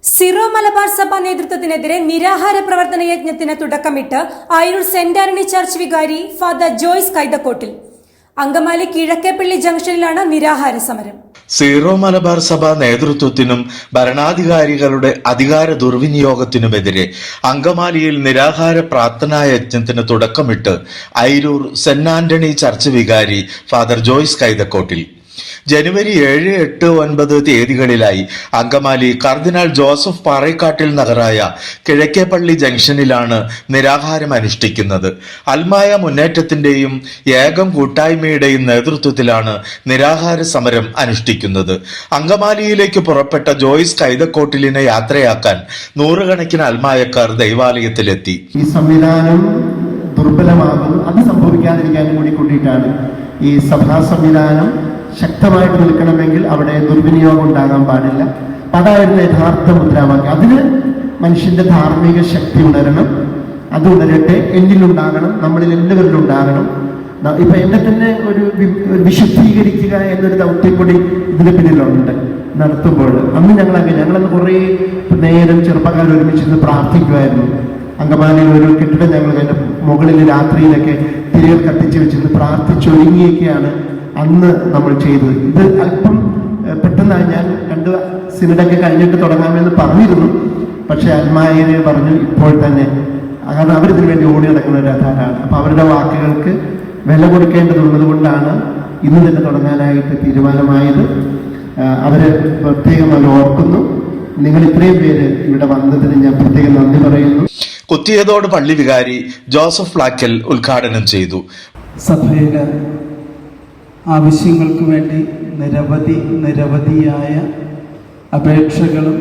Syro Malabar സഭ നേതൃത്വത്തിനെതിരെ നിരാഹാര പ്രവർത്തന യജ്ഞത്തിന് തുടക്കമിട്ട് ആയൂർ സെന്റ് ആന്റണി ചർച്ച് വികാരി ഫാദർ ജോയ്സ് കൈതക്കോട്ടിൽ. അങ്കമാലി കിഴക്കേപ്പള്ളി ജംഗ്ഷനിലാണ് നിരാഹാര സമരം. സീറോ മലബാർ സഭ നേതൃത്വത്തിനും ഭരണാധികാരികളുടെ അധികാര ദുർവിനിയോഗത്തിനുമെതിരെ അങ്കമാലിയിൽ നിരാഹാര പ്രാർത്ഥനാ യജ്ഞത്തിന് തുടക്കമിട്ട് ആയൂർ സെന്റ് ആന്റണി ചർച്ച് വികാരി ഫാദർ ജോയ്സ് കൈതക്കോട്ടിൽ. ജനുവരി 7, 8, 9 തീയതികളിലായി അങ്കമാലി കർദിനാൾ ജോസഫ് പാറേക്കാട്ടിൽ നഗറായ കിഴക്കേപ്പള്ളി ജംഗ്ഷനിലാണ് നിരാഹാരം അനുഷ്ഠിക്കുന്നത്. അൽമായ മുന്നേറ്റത്തിന്റെയും ഏകം കൂട്ടായ്മയുടെയും നേതൃത്വത്തിലാണ് നിരാഹാര സമരം അനുഷ്ഠിക്കുന്നത്. അങ്കമാലിയിലേക്ക് പുറപ്പെട്ട ജോയ്സ് കൈതക്കോട്ടിലിനെ യാത്രയാക്കാൻ നൂറുകണക്കിന് അൽമായക്കാർ ദൈവാലയത്തിലെത്തി. ഈ സംവിധാനം ദുർബലമാകുന്നു, അത് സംഭവിക്കാതിരിക്കാനും കൂടി കൂട്ടിയിട്ടാണ് ഈ സഭാ സംവിധാനം ശക്തമായിട്ട് നിൽക്കണമെങ്കിൽ അവിടെ ദുർവിനിയോഗം ഉണ്ടാകാൻ പാടില്ല. അതായിരുന്നു യഥാർത്ഥ മുദ്രാവാക്യം. അതിന് മനുഷ്യന്റെ ധാർമ്മിക ശക്തി ഉണരണം, അത് ഉണരട്ടെ, എന്നിലുണ്ടാകണം, നമ്മളിൽ എല്ലാവരിലും ഉണ്ടാകണം. ഇപ്പൊ എന്നെ തന്നെ ഒരു വിശുദ്ധീകരിക്കുക എന്നൊരു ദൗത്യം കൂടി ഇതിന് പിന്നിലുണ്ട് നടത്തുമ്പോൾ. അന്ന് ഞങ്ങളന്ന് കുറേ നേരം ചെറുപ്പക്കാർ ഒരുമിച്ചിരുന്ന് പ്രാർത്ഥിക്കുമായിരുന്നു. അങ്കമാലിയിൽ ഒരു കെട്ടിടം ഞങ്ങൾ അതിന്റെ മുകളിൽ രാത്രിയിലൊക്കെ തിരികെ കത്തിച്ച് വെച്ചിരുന്ന് പ്രാർത്ഥിച്ചൊരുങ്ങിയൊക്കെയാണ് അന്ന് നമ്മൾ ചെയ്തത്. ഇത് അല്പം പെട്ടെന്നാണ്. ഞാൻ 2 സിനഡൊക്കെ കഴിഞ്ഞിട്ട് തുടങ്ങാമെന്ന് പറഞ്ഞിരുന്നു. പക്ഷെ അൽമായനെ പറഞ്ഞു ഇപ്പോൾ തന്നെ, കാരണം അവരിതിനു വേണ്ടി ഓടി നടക്കുന്ന ഒരു അധാരാണ്. അപ്പൊ അവരുടെ വാക്കുകൾക്ക് വില കൊടുക്കേണ്ടതുള്ളത് കൊണ്ടാണ് ഇന്ന് തന്നെ തുടങ്ങാനായിട്ട് തീരുമാനമായത്. അവര് പ്രത്യേകം അവർ ഓർക്കുന്നു. നിങ്ങൾ ഇത്രയും പേര് ഇവിടെ വന്നതിന് ഞാൻ പ്രത്യേകം നന്ദി പറയുന്നു. കുത്തിയതോട് പള്ളി വികാരി ജോസഫ് പ്ലാക്കൽ ഉദ്ഘാടനം ചെയ്തു. സഭയിലെ ആവശ്യങ്ങൾക്ക് വേണ്ടി നിരവധിയായ അപേക്ഷകളും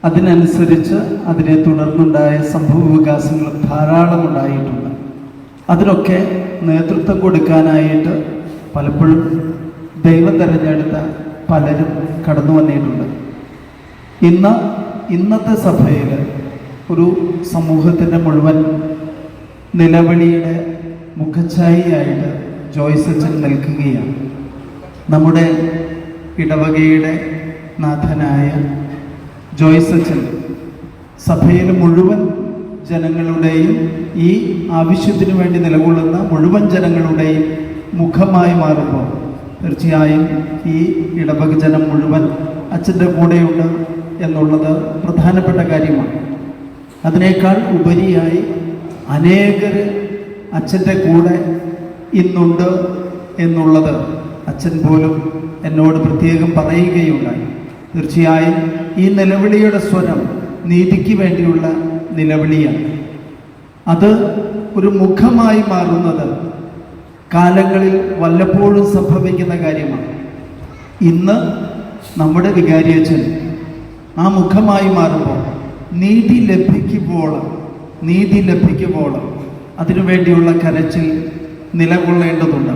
അതിനനുസരിച്ച് അതിനെ തുടർന്നുണ്ടായ സംഭവ വികാസങ്ങളും ധാരാളം ഉണ്ടായിട്ടുണ്ട്. അതിനൊക്കെ നേതൃത്വം കൊടുക്കാനായിട്ട് പലപ്പോഴും ദൈവം തിരഞ്ഞെടുത്ത പലരും കടന്നു വന്നിട്ടുണ്ട്. ഇന്നത്തെ സഭയിൽ ഒരു സമൂഹത്തിൻ്റെ മുഴുവൻ നിലവിളിയുടെ മുഖഛായയായിട്ട് ജോയ്സ് അച്ഛൻ നിൽക്കുകയാണ്. നമ്മുടെ ഇടവകയുടെ നാഥനായ ജോയ്സ് അച്ഛൻ സഭയിലെ മുഴുവൻ ജനങ്ങളുടെയും ഈ ആവശ്യത്തിനു വേണ്ടി നിലകൊള്ളുന്ന മുഴുവൻ ജനങ്ങളുടെയും മുഖമായി മാറുമ്പോൾ തീർച്ചയായും ഈ ഇടവക ജനം മുഴുവൻ അച്ഛൻ്റെ കൂടെയുണ്ട് എന്നുള്ളത് പ്രധാനപ്പെട്ട കാര്യമാണ്. അതിനേക്കാൾ ഉപരിയായി അനേകർ അച്ഛൻ്റെ കൂടെ ഇന്നുണ്ട് എന്നുള്ളത് അച്ഛൻ പോലും എന്നോട് പ്രത്യേകം പറയുകയുണ്ടായി. തീർച്ചയായും ഈ നിലവിളിയുടെ സ്വരം നീതിക്ക് വേണ്ടിയുള്ള നിലവിളിയാണ്. അത് ഒരു മുഖമായി മാറുന്നത് കാലങ്ങളിൽ വല്ലപ്പോഴും സംഭവിക്കുന്ന കാര്യമാണ്. ഇന്ന് നമ്മുടെ വികാരിയച്ഛൻ ആ മുഖമായി മാറുമ്പോൾ നീതി ലഭിക്കുമ്പോൾ അതിനുവേണ്ടിയുള്ള കരച്ചിൽ നിലകൊള്ളേണ്ടതുണ്ട്.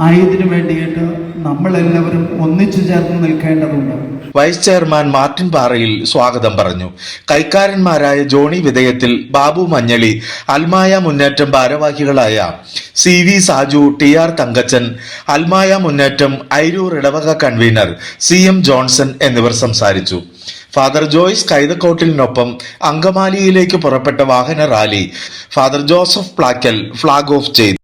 ആയതിനു വേണ്ടിയിട്ട് നമ്മളെല്ലാവരും ഒന്നിച്ചു ചേർന്ന് നിൽക്കേണ്ടതുണ്ട്. വൈസ് ചെയർമാൻ മാർട്ടിൻ പാറയിൽ സ്വാഗതം പറഞ്ഞു. കൈക്കാരന്മാരായ ജോണി വിധേയത്തിൽ, ബാബു മഞ്ഞളി, അൽമായ മുന്നേറ്റം ഭാരവാഹികളായ CV സാജു, TR തങ്കച്ചൻ, അൽമായ മുന്നേറ്റം അയിരൂർ ഇടവക കൺവീനർ CM ജോൺസൺ എന്നിവർ സംസാരിച്ചു. ഫാദർ ജോയ്സ് കൈതക്കോട്ടിലിനൊപ്പം അങ്കമാലിയിലേക്ക് പുറപ്പെട്ട വാഹന rally father Joseph Plakkal flag off ചെയ്തു.